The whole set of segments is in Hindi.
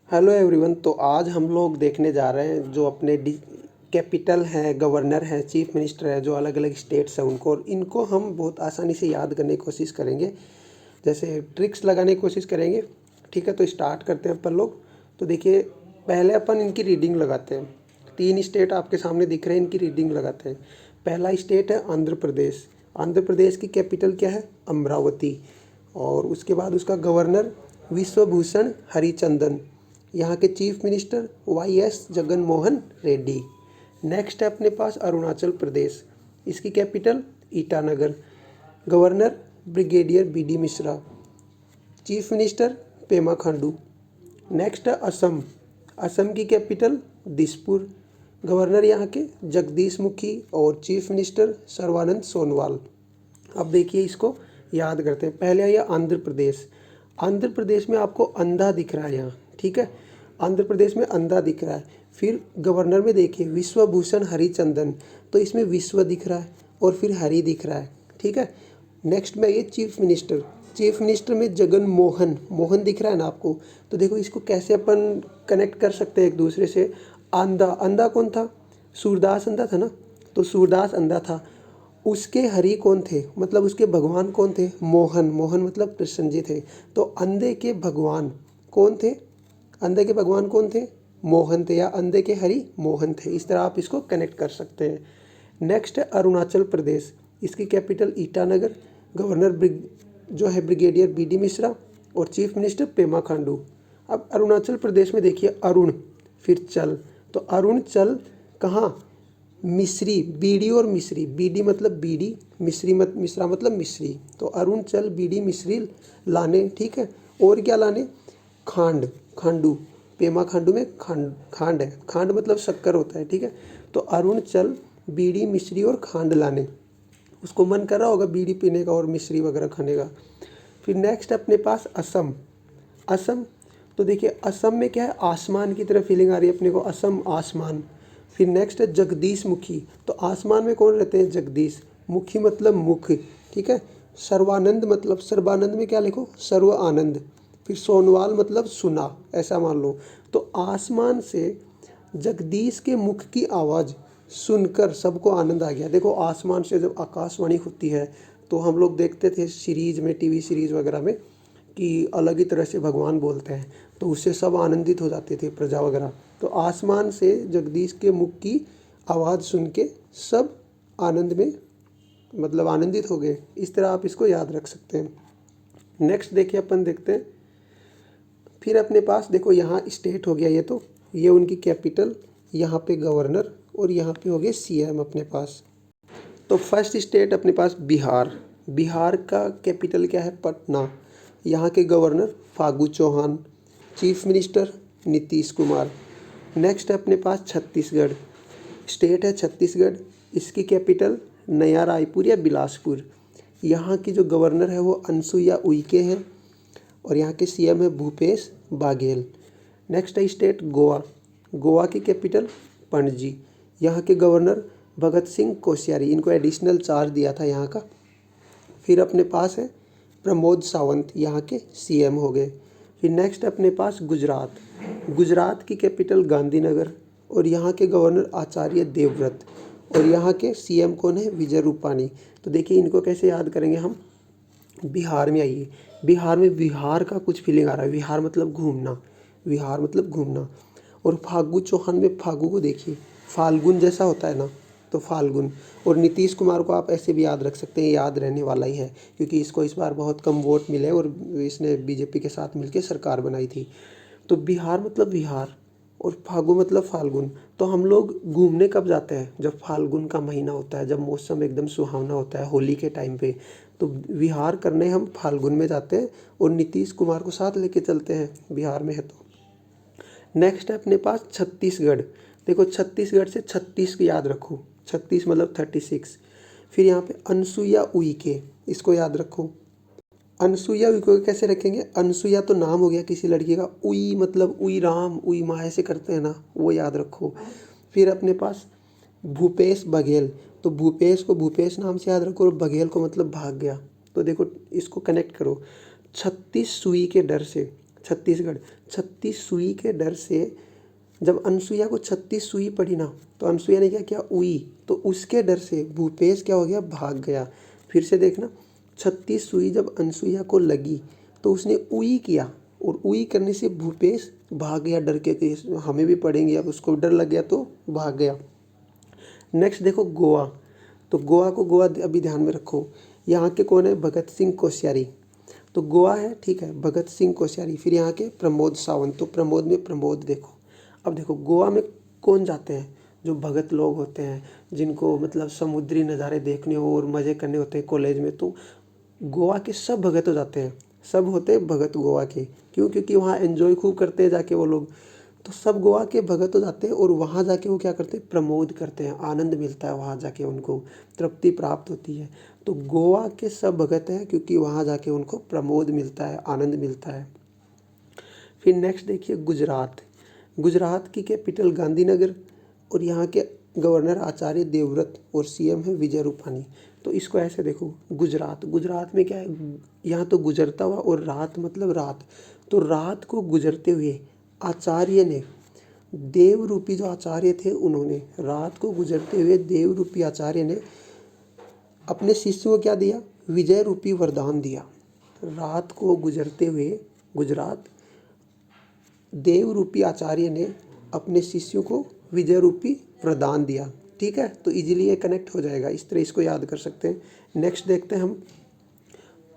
Hello everyone. तो आज हम लोग देखने जा रहे हैं जो अपने कैपिटल हैं, गवर्नर हैं, चीफ मिनिस्टर है, जो अलग अलग स्टेट्स हैं उनको, और इनको हम बहुत आसानी से याद करने की कोशिश करेंगे, जैसे ट्रिक्स लगाने की कोशिश करेंगे। ठीक है, तो स्टार्ट करते हैं अपन लोग। तो देखिए, पहले अपन इनकी रीडिंग लगाते हैं। 3 स्टेट आपके सामने दिख रहे हैं, इनकी रीडिंग लगाते हैं। पहला स्टेट है आंध्र प्रदेश। आंध्र प्रदेश की कैपिटल क्या है? अमरावती। और उसके बाद उसका गवर्नर विश्वभूषण हरिचंदन। यहाँ के chief minister Y S. Jagan Mohan Reddy. Next है अपने पास अरुणाचल प्रदेश। इसकी capital Itanagar. Governor brigadier B D. Mishra. Chief minister Pema Khandu. Next है असम। असम की कैपिटल दिसपुर। गवर्नर यहाँ के जगदीश मुखी और चीफ मिनिस्टर सर्बानंद सोनोवाल। अब देखिए, इसको याद करते हैं। पहले आइए आंध्र प्रदेश। आंध्र प्रदेश में आपको अंधा दिख रहा है यहाँ, ठीक है, आंध्र प्रदेश में अंधा दिख रहा है। फिर गवर्नर में देखिए विश्वभूषण हरिचंदन, तो इसमें विश्व दिख रहा है और फिर हरि दिख रहा है, ठीक है। नेक्स्ट में ये चीफ मिनिस्टर। चीफ मिनिस्टर में जगन मोहन, मोहन दिख रहा है ना आपको। तो देखो, इसको कैसे अपन कनेक्ट कर सकते हैं एक दूसरे से। अंधा, अंधा कौन था? सूरदास अंधा था ना, तो सूरदास अंधा था। उसके हरि कौन थे? मतलब उसके भगवान कौन थे? मोहन। मोहन मतलब कृष्ण जी थे। तो अंधे के भगवान कौन थे? अंधे के भगवान कौन थे? मोहन थे, या अंधे के हरि मोहन थे। इस तरह आप इसको कनेक्ट कर सकते हैं। नेक्स्ट है अरुणाचल प्रदेश। इसकी कैपिटल ईटानगर। गवर्नर जो है ब्रिगेडियर बी.डी. मिश्रा और चीफ मिनिस्टर पेमा खांडू। अब अरुणाचल प्रदेश में देखिए अरुण, फिर चल। तो अरुण चल कहाँ? मिश्री, बीडी और मिश्री। बीडी मतलब बीडी, मिश्रा मतलब मिश्री। तो अरुण चल बीडी मिश्री लाने, ठीक है। और क्या लाने? खांड, खांडू। पेमा खांडू में खांड है, खांड मतलब शक्कर होता है, ठीक है। तो अरुण चल बीड़ी मिश्री और खांड लाने। उसको मन कर रहा होगा बीड़ी पीने का और मिश्री वगैरह खाने का। फिर नेक्स्ट अपने पास असम। असम, तो देखिए असम में क्या है? आसमान की तरह फीलिंग आ रही है अपने को, असम आसमान। फिर नेक्स्ट है जगदीश मुखी। तो आसमान में कौन रहते हैं? जगदीश। मुखी मतलब मुख, ठीक है। सर्वानंद मतलब, सर्वानंद में क्या लिखो? सर्व आनंद। फिर सोनवाल मतलब सुना, ऐसा मान लो। तो आसमान से जगदीश के मुख की आवाज़ सुनकर सबको आनंद आ गया। देखो, आसमान से जब आकाशवाणी होती है, तो हम लोग देखते थे सीरीज में, टीवी सीरीज वगैरह में, कि अलग ही तरह से भगवान बोलते हैं, तो उससे सब आनंदित हो जाते थे, प्रजा वगैरह। तो आसमान से जगदीश के मुख की आवाज़ सुन के सब आनंद में, मतलब आनंदित हो गए। इस तरह आप इसको याद रख सकते हैं। नेक्स्ट देखिए, अपन देखते हैं। फिर अपने पास देखो, यहाँ स्टेट हो गया ये उनकी कैपिटल, यहाँ पे गवर्नर, और यहाँ पे हो गए सीएम अपने पास। तो फर्स्ट स्टेट अपने पास बिहार। बिहार का कैपिटल क्या है? पटना। यहाँ के governor Phagu Chauhan. Chief minister Nitish Kumar. Next है अपने पास छत्तीसगढ़। स्टेट है छत्तीसगढ़। इसकी कैपिटल नया रायपुर या बिलासपुर। यहाँ की जो गवर्नर है वो अनसुईया उइके हैं, और यहाँ के सीएम है भूपेश बाघेल। नेक्स्ट है स्टेट गोवा। गोवा की कैपिटल पणजी। यहाँ के गवर्नर भगत सिंह कोश्यारी, इनको एडिशनल चार्ज दिया था यहाँ का। फिर अपने पास है प्रमोद सावंत, यहाँ के सीएम हो गए। फिर नेक्स्ट अपने पास गुजरात। गुजरात की कैपिटल गांधीनगर, और यहाँ के गवर्नर आचार्य देवव्रत, और यहाँ के सीएम कौन है? विजय रूपानी। तो देखिए, इनको कैसे याद करेंगे हम। बिहार में आइए। बिहार में बिहार का कुछ फीलिंग आ रहा है। बिहार मतलब घूमना, बिहार मतलब घूमना। और फागू चौहान में फागू को देखिए, फाल्गुन जैसा होता है ना, तो फाल्गुन। और नीतीश कुमार को आप ऐसे भी याद रख सकते हैं, याद रहने वाला ही है, क्योंकि इसको इस बार बहुत कम वोट मिले और इसने बीजेपी के साथ मिलकर सरकार बनाई थी। तो बिहार मतलब बिहार, और फागु मतलब फाल्गुन। तो हम लोग घूमने कब जाते हैं? जब फाल्गुन का महीना होता है, जब मौसम एकदम सुहावना होता है, होली के टाइम पे। तो विहार करने हम फाल्गुन में जाते हैं, और नीतीश कुमार को साथ लेके चलते हैं, बिहार में है तो। नेक्स्ट है अपने पास छत्तीसगढ़। देखो, छत्तीसगढ़ से 36 की याद रखो, 36 मतलब 36। फिर यहाँ पे अनसुईया उइके, इसको याद रखो। अनसुईया उइके कैसे रखेंगे? अनसुईया तो नाम हो गया किसी लड़की का, उई मतलब उई राम, उई माँ ऐसे करते हैं ना, वो याद रखो। फिर अपने पास भूपेश बघेल। तो भूपेश को भूपेश नाम से याद रखो, और बघेल को मतलब भाग गया। तो देखो, इसको कनेक्ट करो। 36 सुई के डर से, छत्तीसगढ़। 36 सुई के डर से जब अनसुईया को 36 सुई पड़ी ना, तो अनसुईया ने क्या किया, उई, तो उसके डर से भूपेश क्या हो गया, भाग गया। फिर से देखना, 36 सुई जब अनसुईया को लगी तो उसने उई किया, और उई करने से भूपेश भाग गया डर के कि हमें भी पड़ेंगे। अब उसको डर लग गया तो भाग गया। नेक्स्ट देखो गोवा। तो गोवा को, गोवा अभी ध्यान में रखो, यहाँ के कौन है, भगत सिंह कोश्यारी। तो गोवा है, ठीक है, भगत सिंह कोश्यारी। फिर यहाँ के प्रमोद सावंत, तो प्रमोद में प्रमोद देखो। अब देखो गोवा में कौन जाते हैं, जो भगत लोग होते हैं, जिनको मतलब समुद्री नज़ारे देखने और मज़े करने होते हैं कॉलेज में, तो गोवा के सब भगत हो जाते हैं, सब होते हैं भगत गोवा के। क्यों? क्योंकि वहाँ एंजॉय खूब करते हैं जाके वो लोग, तो सब गोवा के भगत हो जाते हैं। और वहाँ जाके वो क्या करते हैं, प्रमोद करते हैं, आनंद मिलता है, वहाँ जाके उनको तृप्ति प्राप्त होती है। तो गोवा के सब भगत हैं क्योंकि वहाँ जाके उनको प्रमोद मिलता है, आनंद मिलता है। फिर नेक्स्ट देखिए गुजरात। गुजरात की कैपिटल गांधीनगर, और यहाँ के गवर्नर आचार्य देवव्रत, और सीएम है विजय रूपानी। तो इसको ऐसे देखो, गुजरात, गुजरात में क्या है, यहाँ तो गुजरता हुआ, और रात मतलब रात, तो रात को गुजरते हुए आचार्य ने, देव रूपी जो आचार्य थे उन्होंने, रात को गुजरते हुए देव रूपी आचार्य ने अपने शिष्य को क्या दिया, विजय रूपी वरदान दिया। रात को गुजरते हुए गुजरात, देव रूपी आचार्य ने अपने शिष्यों को विजय रूपी वरदान दिया। ठीक है, तो इजीली ये कनेक्ट हो जाएगा, इस तरह इसको याद कर सकते हैं। नेक्स्ट देखते हैं हम।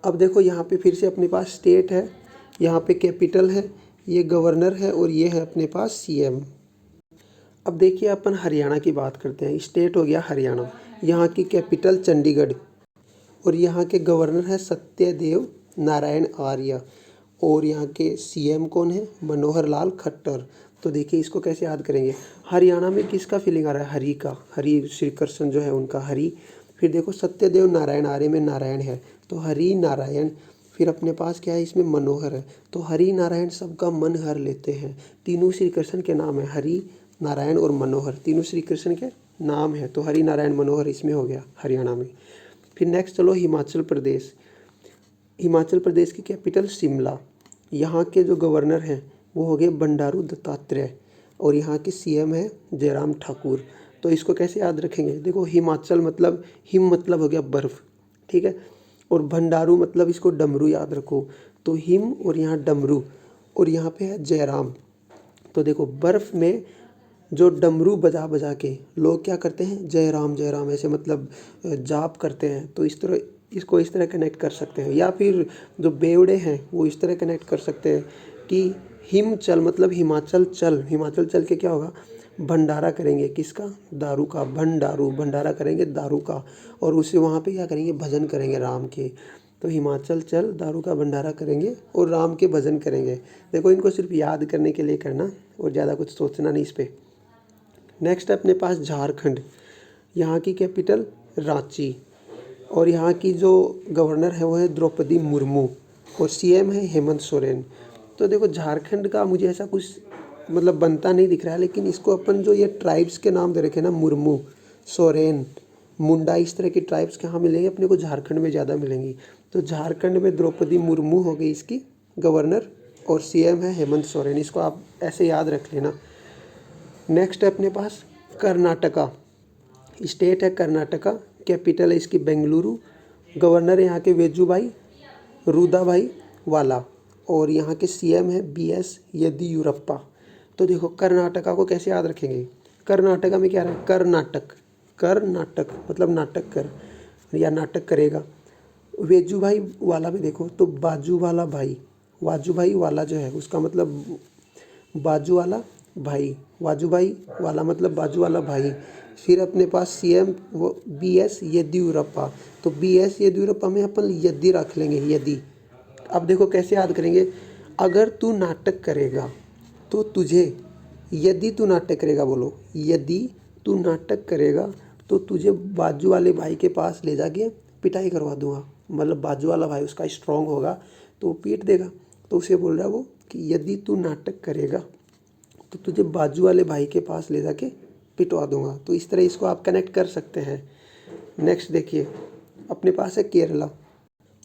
अब देखो यहाँ पे फिर से अपने पास स्टेट है, यहाँ पे कैपिटल है, ये गवर्नर है, और ये है अपने पास सीएम। अब देखिए अपन हरियाणा की बात करते हैं। स्टेट हो गया हरियाणा, यहाँ की कैपिटल चंडीगढ़, और यहाँ के गवर्नर है सत्यदेव नारायण आर्य, और यहाँ के सीएम कौन है, मनोहर लाल खट्टर। तो देखिए इसको कैसे याद करेंगे, हरियाणा में किसका फीलिंग आ रहा है, हरि का, हरि श्री कृष्ण जो है उनका हरि। फिर देखो सत्यदेव नारायण आर्य में नारायण है, तो हरि नारायण। फिर अपने पास क्या है, इसमें मनोहर है, तो हरि नारायण सबका मन हर लेते हैं। तीनों श्री कृष्ण के नाम है, हरि नारायण और मनोहर, तीनों श्री कृष्ण के नाम है, तो हरि नारायण मनोहर इसमें हो गया हरियाणा में। फिर नेक्स्ट चलो हिमाचल प्रदेश। हिमाचल प्रदेश की कैपिटल शिमला, यहाँ के जो गवर्नर हैं वो हो गए बंडारू दत्तात्रेय, और यहाँ के सीएम है जयराम ठाकुर। तो इसको कैसे याद रखेंगे, देखो हिमाचल मतलब हिम मतलब हो गया बर्फ़, ठीक है, और भंडारू मतलब इसको डमरू याद रखो, तो हिम और यहाँ डमरू, और यहाँ पे है जयराम। तो देखो बर्फ़ में जो डमरू बजा बजा के लोग क्या करते हैं, जय राम जय राम ऐसे मतलब जाप करते हैं। तो इस तरह इसको इस तरह कनेक्ट कर सकते हैं, या फिर जो बेवड़े हैं वो इस तरह कनेक्ट कर सकते हैं कि हिमचल मतलब हिमाचल चल, हिमाचल चल के क्या होगा, भंडारा करेंगे, किसका, दारू का, भंडारू भंडारा करेंगे दारू का, और उससे वहाँ पे क्या करेंगे, भजन करेंगे राम के। तो हिमाचल चल दारू का भंडारा करेंगे और राम के भजन करेंगे। देखो इनको सिर्फ याद करने के लिए करना, और ज़्यादा कुछ सोचना नहीं इस पर। नेक्स्ट है अपने पास झारखंड, यहाँ की कैपिटल रांची, और यहाँ की जो गवर्नर है वो है द्रौपदी मुर्मू, और सीएम है हेमंत सोरेन। तो देखो झारखंड का मुझे ऐसा कुछ मतलब बनता नहीं दिख रहा है, लेकिन इसको अपन जो ये ट्राइब्स के नाम दे रखे ना, मुर्मू, सोरेन, मुंडा, इस तरह की ट्राइब्स कहाँ मिलेंगे अपने को, झारखंड में ज़्यादा मिलेंगी। तो झारखंड में द्रौपदी मुर्मू हो गई इसकी गवर्नर, और सीएम है हेमंत सोरेन, इसको आप ऐसे याद रख लेना। नेक्स्ट है अपने पास कर्नाटका, स्टेट है कर्नाटका, कैपिटल है इसकी बेंगलुरु, गवर्नर है यहाँ के वेजूभाई रूदाभाई वाला, और यहाँ के सीएम है बीएस येदियुरप्पा। तो देखो कर्नाटका को कैसे याद रखेंगे, कर्नाटका में क्या है, कर्नाटक, कर्नाटक मतलब नाटक कर या नाटक करेगा। वेजूभाई वाला में देखो तो बाजू वाला भाई, वाजूभाई वाला जो है उसका मतलब बाजू वाला भाई, वाजूभाई वाला मतलब बाजू वाला भाई। फिर अपने पास सीएम वो बीएस येदियुरप्पा, तो बीएस येदियुरप्पा में अपन यदि रख लेंगे, यदि। अब देखो कैसे याद करेंगे, अगर तू नाटक करेगा तो तुझे, यदि तू नाटक करेगा, बोलो यदि तू नाटक करेगा तो तुझे बाजू वाले भाई के पास ले जाके पिटाई करवा दूंगा। मतलब बाजू वाला भाई उसका स्ट्रांग होगा तो वो पीट देगा, तो उसे बोल रहा है वो कि यदि तू नाटक करेगा तो तुझे बाजू वाले भाई के पास ले जाके पिटवा दूंगा। तो इस तरह इसको आप कनेक्ट कर सकते हैं। नेक्स्ट देखिए अपने पास है केरला।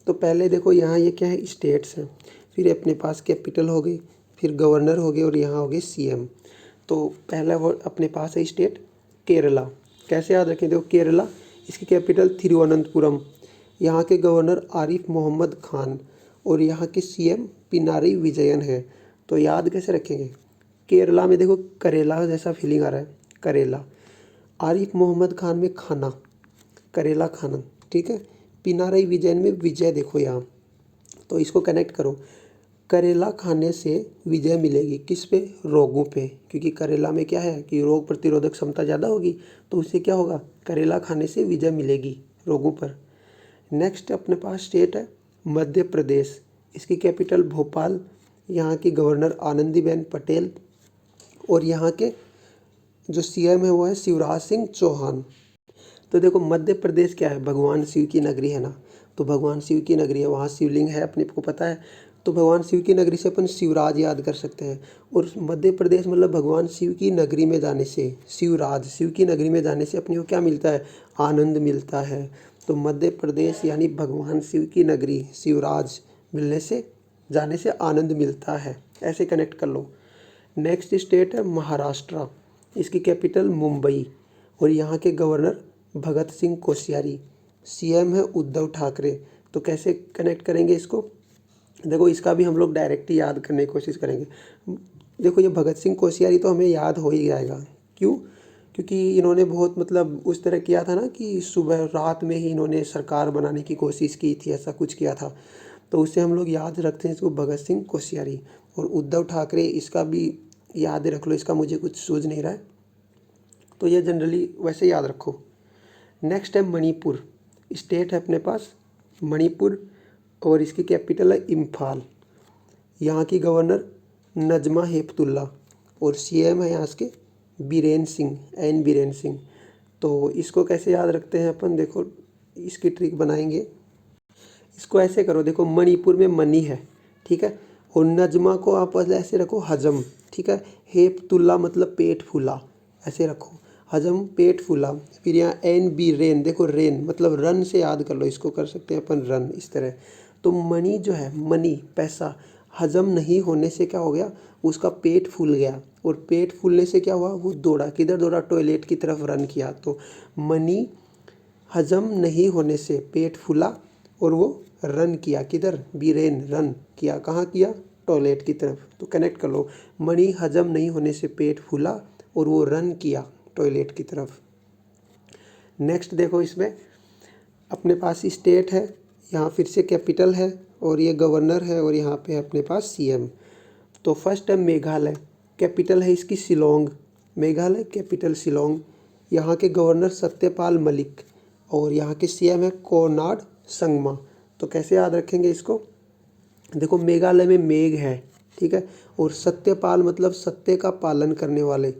तो पहले देखो यहाँ ये क्या है, स्टेट्स हैं, फिर अपने पास कैपिटल हो गई, फिर गवर्नर हो गए और यहाँ हो गए सीएम। तो पहला वो अपने पास है स्टेट केरला। कैसे याद रखें, देखो केरला, इसकी कैपिटल तिरुवनंतपुरम, यहाँ के गवर्नर आरिफ मोहम्मद खान और यहाँ के सीएम पिनारी विजयन है। तो याद कैसे रखेंगे, केरला में देखो करेला जैसा फीलिंग आ रहा है, करेला। आरिफ मोहम्मद खान में खाना, करेला खाना, ठीक है। पिनाराई विजयन में विजय देखो यहाँ, तो इसको कनेक्ट करो। करेला खाने से विजय मिलेगी किस पे, रोगों पे, क्योंकि करेला में क्या है कि रोग प्रतिरोधक क्षमता ज़्यादा होगी, तो उससे क्या होगा, करेला खाने से विजय मिलेगी रोगों पर। नेक्स्ट अपने पास स्टेट है मध्य प्रदेश, इसकी कैपिटल भोपाल, यहाँ की गवर्नर आनंदीबेन पटेल और यहाँ के जो सीएम है वो है शिवराज सिंह चौहान। तो देखो मध्य प्रदेश क्या है, भगवान शिव की नगरी है ना, तो भगवान शिव की नगरी है, वहाँ शिवलिंग है अपने को पता है, तो भगवान शिव की नगरी से अपन शिवराज याद कर सकते हैं। और मध्य प्रदेश मतलब भगवान शिव की नगरी में जाने से, शिवराज शिव की नगरी में जाने से अपने को क्या मिलता है, आनंद मिलता है। तो मध्य प्रदेश यानी भगवान शिव की नगरी, शिवराज मिलने से, जाने से आनंद मिलता है, ऐसे कनेक्ट कर लो। नेक्स्ट स्टेट है महाराष्ट्र, इसकी कैपिटल मुंबई और यहाँ के गवर्नर भगत सिंह कोश्यारी, सीएम है उद्धव ठाकरे। तो कैसे कनेक्ट करेंगे इसको, देखो इसका भी हम लोग डायरेक्ट ही याद करने की कोशिश करेंगे। देखो ये भगत सिंह कोश्यारी तो हमें याद हो ही जाएगा, क्यों, क्योंकि इन्होंने बहुत मतलब उस तरह किया था ना कि सुबह रात में ही इन्होंने सरकार बनाने की कोशिश की थी, ऐसा कुछ किया था, तो उससे हम लोग याद रखते हैं इसको भगत सिंह कोश्यारी। और उद्धव ठाकरे, इसका भी याद रख लो, इसका मुझे कुछ सूझ नहीं रहा है, तो ये जनरली वैसे याद रखो। नेक्स्ट है मणिपुर, स्टेट है अपने पास मणिपुर और इसकी कैपिटल है इम्फाल, यहाँ की गवर्नर नजमा हेपतुल्ला और सीएम है यहाँ के बीरेन सिंह, एन बीरेन सिंह। तो इसको कैसे याद रखते हैं अपन, देखो इसकी ट्रिक बनाएंगे। इसको ऐसे करो, देखो मणिपुर में मनी है, ठीक है, और नजमा को आप ऐसे रखो हजम, ठीक है। हेपतुल्ला मतलब पेट फूला, ऐसे रखो हजम पेट फूला। फिर यहाँ एन बी रेन, देखो रेन मतलब रन से याद कर लो, इसको कर सकते हैं अपन रन इस तरह। तो मनी जो है, मनी पैसा, हजम नहीं होने से क्या हो गया, उसका पेट फूल गया और पेट फूलने से क्या हुआ, वो दौड़ा, किधर दौड़ा, टॉयलेट की तरफ रन किया। तो मनी हजम नहीं होने से पेट फूला और वो रन किया, किधर, बीरेन रन किया, कहाँ किया, टॉयलेट की तरफ। तो कनेक्ट कर लो, मनी हजम नहीं होने से पेट फूला और वो रन किया टॉयलेट की तरफ। नेक्स्ट देखो इसमें अपने पास स्टेट है, यहाँ फिर से कैपिटल है और ये गवर्नर है और यहाँ पे अपने पास सीएम। तो फर्स्ट है मेघालय, कैपिटल है इसकी शिलोंग, मेघालय कैपिटल शिलोंग, यहाँ के गवर्नर सत्यपाल मलिक और यहाँ के सीएम है कोनार्ड संगमा। तो कैसे याद रखेंगे इसको, देखो मेघालय में मेघ है, ठीक है, और सत्यपाल मतलब सत्य का पालन करने वाले,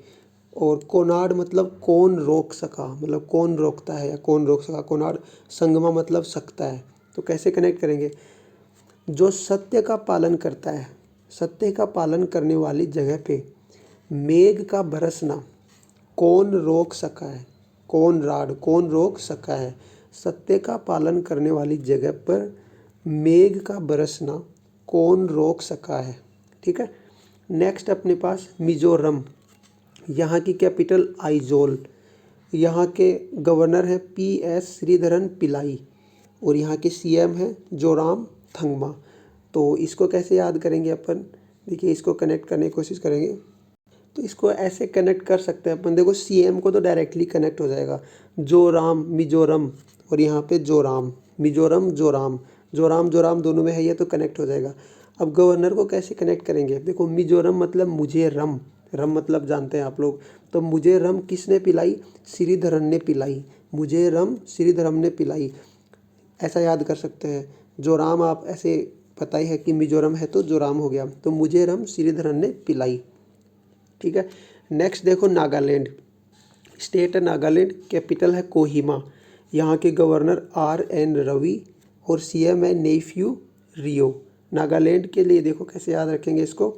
और कोनार्ड मतलब कौन रोक सका, मतलब कौन रोकता है या कौन रोक सका, कोनार्ड संगमा मतलब सकता है। तो कैसे कनेक्ट करेंगे, जो सत्य का पालन करता है, सत्य का पालन करने वाली जगह पे मेघ का बरसना कौन रोक सका है, कौन राड, कौन रोक सका है, सत्य का पालन करने वाली जगह पर मेघ का बरसना कौन रोक सका है, ठीक है। नेक्स्ट अपने पास मिजोरम, यहाँ की कैपिटल आइजोल, यहाँ के गवर्नर हैं PS श्रीधरन पिल्लाई और यहाँ के सीएम हैं जोराम थंगमा। तो इसको कैसे याद करेंगे अपन, देखिए इसको कनेक्ट करने की कोशिश करेंगे। तो इसको ऐसे कनेक्ट कर सकते हैं अपन, देखो सीएम को तो डायरेक्टली कनेक्ट हो जाएगा, जोराम मिजोरम और यहाँ पे जोराम, मिजोरम जोराम, जोराम जोराम दोनों में है ये, तो कनेक्ट हो जाएगा। अब गवर्नर को कैसे कनेक्ट करेंगे, देखो मिजोरम मतलब मुझे रम, रम मतलब जानते हैं आप लोग, तो मुझे रम किसने पिलाई, श्रीधरन ने पिलाई, मुझे रम श्रीधरन ने पिलाई, ऐसा याद कर सकते हैं। जोराम आप ऐसे पता ही है कि मिजोरम है तो जोराम हो गया, तो मुझे रम श्रीधरन ने पिलाई, ठीक है। नेक्स्ट देखो नागालैंड, स्टेट है नागालैंड, कैपिटल है कोहिमा, यहाँ के गवर्नर RN रवि और सीएम है नेफ्यू रियो। नागालैंड के लिए देखो कैसे याद रखेंगे इसको,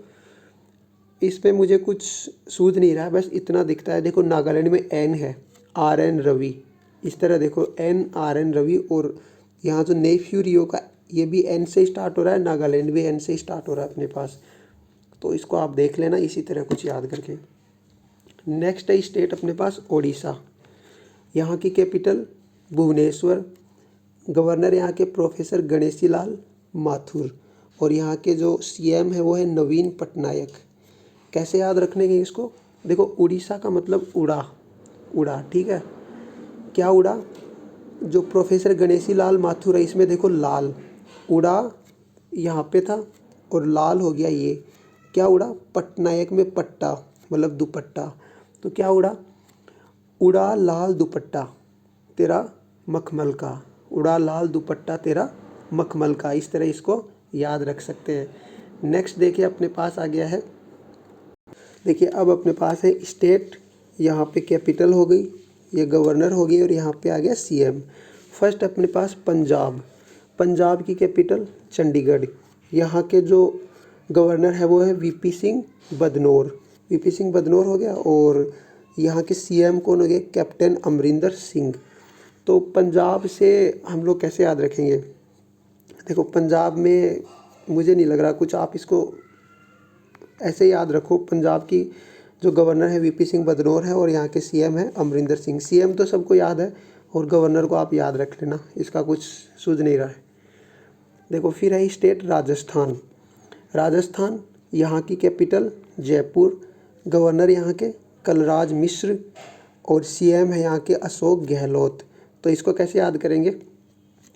इसमें मुझे कुछ सूझ नहीं रहा है, बस इतना दिखता है, देखो नागालैंड में N है, RN रवि, इस तरह देखो NRN रवि और यहाँ जो नेफ्यू रियो का ये भी एन से स्टार्ट हो रहा है, नागालैंड भी एन से स्टार्ट हो रहा है अपने पास। तो इसको आप देख लेना इसी तरह कुछ याद करके। नेक्स्ट है स्टेट अपने पास ओडिशा। यहाँ की कैपिटल भुवनेश्वर। गवर्नर यहाँ के प्रोफेसर गणेशी लाल माथुर। और यहाँ के जो सीएम है वो है नवीन पटनायक। कैसे याद रखने के इसको, देखो उड़ीसा का मतलब उड़ा, उड़ा, ठीक है। क्या उड़ा, जो प्रोफेसर गणेशी लाल माथुर है इसमें देखो लाल, उड़ा यहाँ पे था और लाल हो गया ये। क्या उड़ा, पटनायक में पट्टा मतलब दुपट्टा। तो क्या उड़ा, उड़ा लाल दुपट्टा तेरा मखमल का, उड़ा लाल दुपट्टा तेरा मखमल का। इस तरह इसको याद रख सकते हैं। नेक्स्ट देखिए अपने पास आ गया है, देखिए अब अपने पास है स्टेट। यहाँ पे कैपिटल हो गई, ये गवर्नर हो गई और यहाँ पे आ गया सीएम। फर्स्ट अपने पास पंजाब। पंजाब की कैपिटल चंडीगढ़। यहाँ के जो गवर्नर है वो है वीपी सिंह बदनौर। वीपी सिंह बदनौर हो गया। और यहाँ के सीएम कौन हो गए, कैप्टन अमरिंदर सिंह। तो पंजाब से हम लोग कैसे याद रखेंगे, देखो पंजाब में मुझे नहीं लग रहा कुछ, आप इसको ऐसे याद रखो। पंजाब की जो गवर्नर है वीपी सिंह बदनौर है और यहाँ के सीएम है अमरिंदर सिंह। सीएम तो सबको याद है और गवर्नर को आप याद रख लेना, इसका कुछ सूझ नहीं रहा है। देखो फिर है स्टेट राजस्थान। राजस्थान, यहाँ की कैपिटल जयपुर। गवर्नर यहाँ के कलराज मिश्र और सीएम है यहाँ के अशोक गहलोत। तो इसको कैसे याद करेंगे,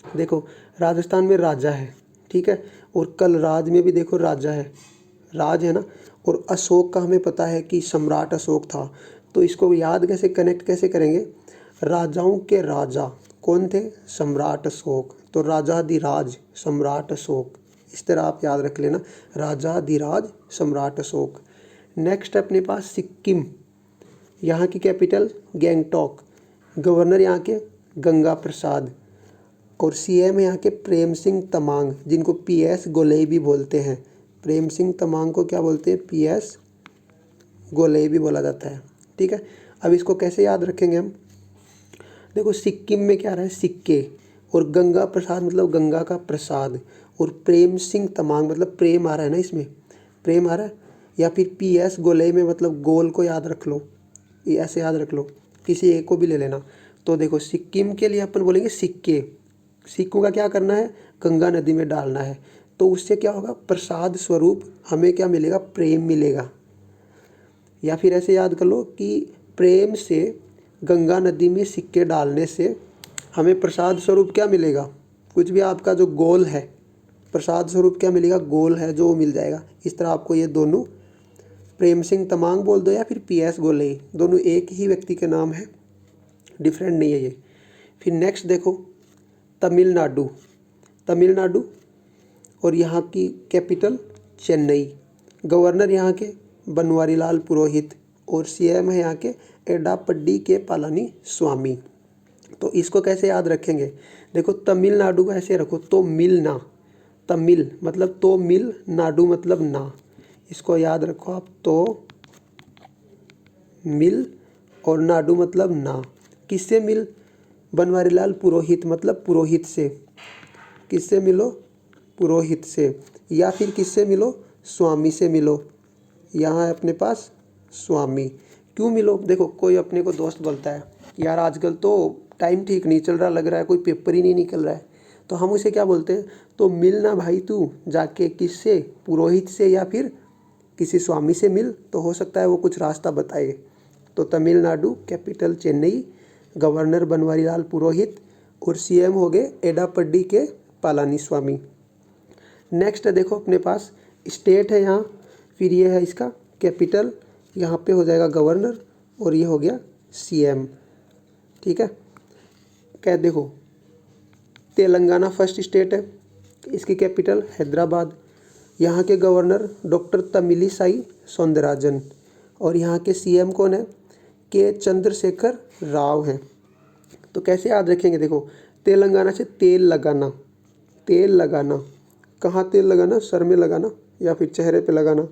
देखो राजस्थान में राजा है, ठीक है, और कलराज में भी देखो राजा है, राज है ना। और अशोक का हमें पता है कि सम्राट अशोक था। तो इसको याद कैसे, कनेक्ट कैसे करेंगे, राजाओं के राजा कौन थे, सम्राट अशोक। तो राजाधिराज सम्राट अशोक, इस तरह आप याद रख लेना, राजाधिराज सम्राट अशोक। नेक्स्ट अपने पास सिक्किम। यहाँ की कैपिटल गैंगटॉक। गवर्नर यहाँ के गंगा प्रसाद और सीएम यहाँ के प्रेम सिंह तमांग, जिनको पीएस गोलेई भी बोलते हैं। प्रेम सिंह तमांग को क्या बोलते हैं, पीएस गोलेई भी बोला जाता है, ठीक है। अब इसको कैसे याद रखेंगे हम, देखो सिक्किम में क्या रहा है, सिक्के, और गंगा प्रसाद मतलब गंगा का प्रसाद, और प्रेम सिंह तमांग मतलब प्रेम आ रहा है ना इसमें, प्रेम आ रहा है। या फिर पीएस गोलेई में मतलब गोल को याद रख लो, ये ऐसे याद रख लो, किसी एक को भी ले लेना। तो देखो सिक्किम के लिए अपन बोलेंगे सिक्के। सिक्कों का क्या करना है, गंगा नदी में डालना है। तो उससे क्या होगा, प्रसाद स्वरूप हमें क्या मिलेगा, प्रेम मिलेगा। या फिर ऐसे याद कर लो कि प्रेम से गंगा नदी में सिक्के डालने से हमें प्रसाद स्वरूप क्या मिलेगा, कुछ भी आपका जो गोल है, प्रसाद स्वरूप क्या मिलेगा, गोल है जो मिल जाएगा। इस तरह आपको ये दोनों, प्रेम सिंह तमांग बोल दो या फिर पीएस गोलेई, दोनों एक ही व्यक्ति के नाम है, डिफरेंट नहीं है ये। फिर नेक्स्ट देखो तमिलनाडु। तमिलनाडु और यहाँ की कैपिटल चेन्नई। गवर्नर यहाँ के बनवारी लाल पुरोहित और सीएम है यहाँ के एडापड्डी के पालानी स्वामी। तो इसको कैसे याद रखेंगे, देखो तमिलनाडु को ऐसे रखो, तो मिलना, तमिल मतलब तो मिल, नाडु मतलब ना, इसको याद रखो आप, तो मिल और नाडु मतलब ना। किससे मिल, बनवारी लाल पुरोहित मतलब पुरोहित से, किससे मिलो, पुरोहित से। या फिर किससे मिलो, स्वामी से मिलो, यहाँ है अपने पास स्वामी। क्यों मिलो, देखो कोई अपने को दोस्त बोलता है यार आजकल तो टाइम ठीक नहीं चल रहा, लग रहा है कोई पेपर ही नहीं निकल रहा है, तो हम उसे क्या बोलते हैं, तो मिलना भाई तू जाके, किससे, पुरोहित से या फिर किसी स्वामी से मिल, तो हो सकता है वो कुछ रास्ता बताए। तो तमिलनाडु कैपिटल चेन्नई, गवर्नर बनवारी लाल पुरोहित और सीएम हो गए एडापड्डी के पालानी स्वामी। नेक्स्ट है देखो अपने पास स्टेट है यहाँ, फिर ये है इसका कैपिटल, यहाँ पे हो जाएगा गवर्नर और ये हो गया सीएम, ठीक है। क्या देखो तेलंगाना फर्स्ट स्टेट है, इसकी कैपिटल हैदराबाद। यहाँ के गवर्नर डॉक्टर तमिलिसाई सौंदरराजन और यहाँ के सीएम कौन है, के चंद्रशेखर राव हैं। तो कैसे याद रखेंगे, देखो तेलंगाना से तेल लगाना, तेल लगाना, कहाँ तेल लगाना, सर में लगाना या फिर चेहरे पे लगाना।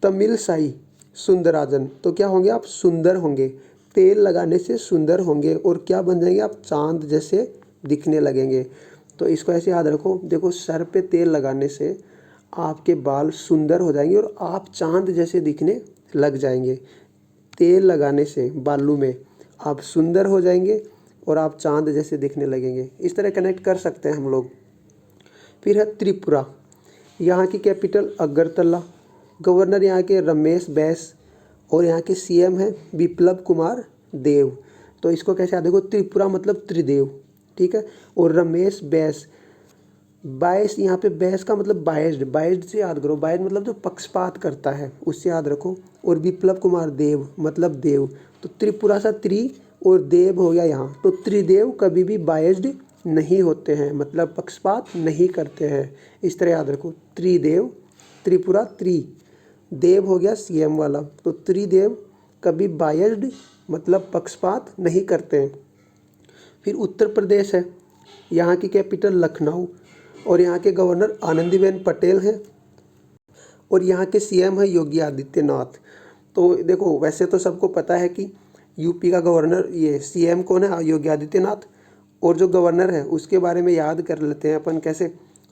तमिलसाई सुंदराजन, तो क्या होंगे आप, सुंदर होंगे, तेल लगाने से सुंदर होंगे और क्या बन जाएंगे आप, चांद जैसे दिखने लगेंगे। तो इसको ऐसे याद रखो। देखो, सर पे तेल लगाने से आपके बाल सुंदर हो जाएंगे और आप चांद जैसे दिखने लग जाएंगे। तेल लगाने से बालों में आप सुंदर हो जाएंगे और आप चांद जैसे दिखने लगेंगे। इस तरह कनेक्ट कर सकते हैं हम लोग। फिर है त्रिपुरा, यहाँ की कैपिटल अगरतला, गवर्नर यहाँ के रमेश बैस और यहाँ के सीएम है बिप्लब कुमार देव। तो इसको कैसे याद, देखो त्रिपुरा मतलब त्रिदेव, ठीक है। और रमेश बैस, बायस यहाँ पे बैस का मतलब बायस्ड, बायस्ड से याद करो, बायस्ड मतलब जो पक्षपात करता है उससे याद रखो। और बिप्लब कुमार देव मतलब देव, तो त्रिपुरा सा त्रि और देव हो गया यहाँ, तो त्रिदेव कभी भी बायस्ड नहीं होते हैं, मतलब पक्षपात नहीं करते हैं। इस तरह याद रखो, त्रिदेव, त्रिपुरा त्रि, देव हो गया सीएम वाला, तो त्रिदेव कभी बायस्ड मतलब पक्षपात नहीं करते हैं। फिर उत्तर प्रदेश है, यहाँ की कैपिटल लखनऊ और यहाँ के गवर्नर आनंदीबेन पटेल हैं और यहाँ के सीएम है योगी आदित्यनाथ। तो देखो, वैसे तो सबको पता है कि यूपी का गवर्नर, ये सीएम कौन है, योगी आदित्यनाथ, और जो गवर्नर है उसके बारे में याद कर लेते हैं अपन कैसे।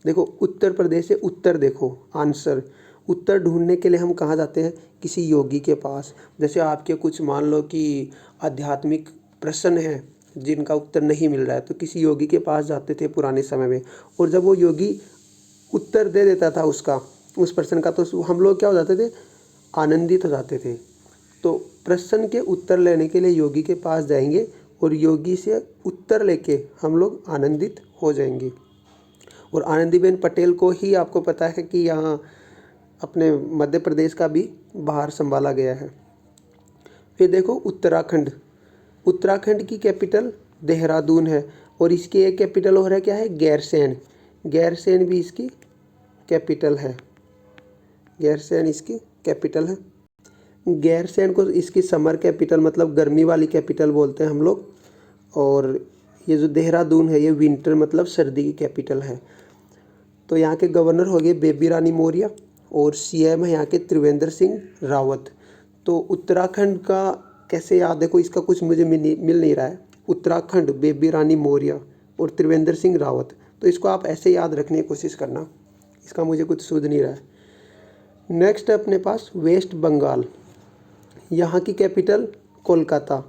देखो, उत्तर प्रदेश से उत्तर, देखो आंसर, उत्तर ढूंढने के लिए हम कहाँ जाते हैं, किसी योगी के पास। जैसे आपके कुछ मान लो कि आध्यात्मिक प्रश्न है जिनका उत्तर नहीं मिल रहा है, तो किसी योगी के पास जाते थे पुराने समय में, और जब वो योगी उत्तर दे देता था उसका, उस प्रश्न का, तो हम लोग क्या हो जाते थे, आनंदित हो जाते थे। तो प्रश्न के उत्तर लेने के लिए योगी के पास जाएंगे और योगी से उत्तर लेके हम लोग आनंदित हो जाएंगे। और आनंदीबेन पटेल को ही आपको पता है कि यहाँ अपने मध्य प्रदेश का भी भार संभाला गया है। फिर देखो उत्तराखंड, उत्तराखंड की कैपिटल देहरादून है और इसकी एक कैपिटल और है क्या है, गैरसैंण, गैरसैंण भी इसकी कैपिटल है, गैरसैंण इसकी कैपिटल है। गैरसैंण को इसकी समर कैपिटल मतलब गर्मी वाली कैपिटल बोलते हैं हम लोग। और ये जो देहरादून है ये विंटर मतलब सर्दी की कैपिटल है। तो यहाँ के गवर्नर हो गए बेबी रानी मौर्य और सीएम है यहाँ के त्रिवेंद्र सिंह रावत। तो उत्तराखंड का कैसे याद, देखो इसका कुछ मुझे मिल नहीं रहा है, उत्तराखंड, बेबी रानी मौर्य और त्रिवेंद्र सिंह रावत। तो इसको आप ऐसे याद रखने की कोशिश करना, इसका मुझे कुछ सूझ नहीं रहा है। नेक्स्ट है अपने पास वेस्ट बंगाल, यहाँ की कैपिटल कोलकाता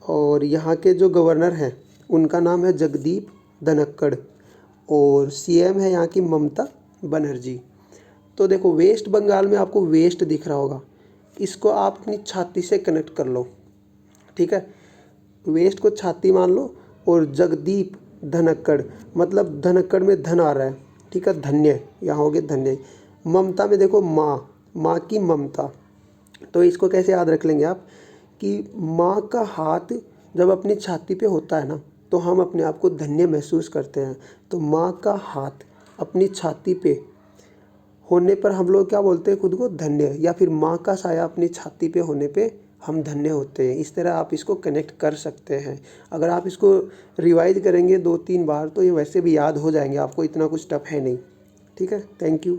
और यहाँ के जो गवर्नर हैं उनका नाम है जगदीप धनखड़ और सीएम है यहाँ की ममता बनर्जी। तो देखो, वेस्ट बंगाल में आपको वेस्ट दिख रहा होगा, इसको आप अपनी छाती से कनेक्ट कर लो, ठीक है। वेस्ट को छाती मान लो और जगदीप धनखड़ मतलब धनखड़ में धन आ रहा है, ठीक है, धन्य, यहाँ हो गए धन्य। ममता में देखो माँ, माँ की ममता, तो इसको कैसे याद रख लेंगे आप कि माँ का हाथ जब अपनी छाती पे होता है ना, तो हम अपने आप को धन्य महसूस करते हैं। तो माँ का हाथ अपनी छाती पे होने पर हम लोग क्या बोलते हैं, खुद को धन्य, या फिर माँ का साया अपनी छाती पे होने पे हम धन्य होते हैं। इस तरह आप इसको कनेक्ट कर सकते हैं। अगर आप इसको रिवाइज करेंगे 2-3 बार तो ये वैसे भी याद हो जाएंगे आपको, इतना कुछ टफ है नहीं, ठीक है। Thank you.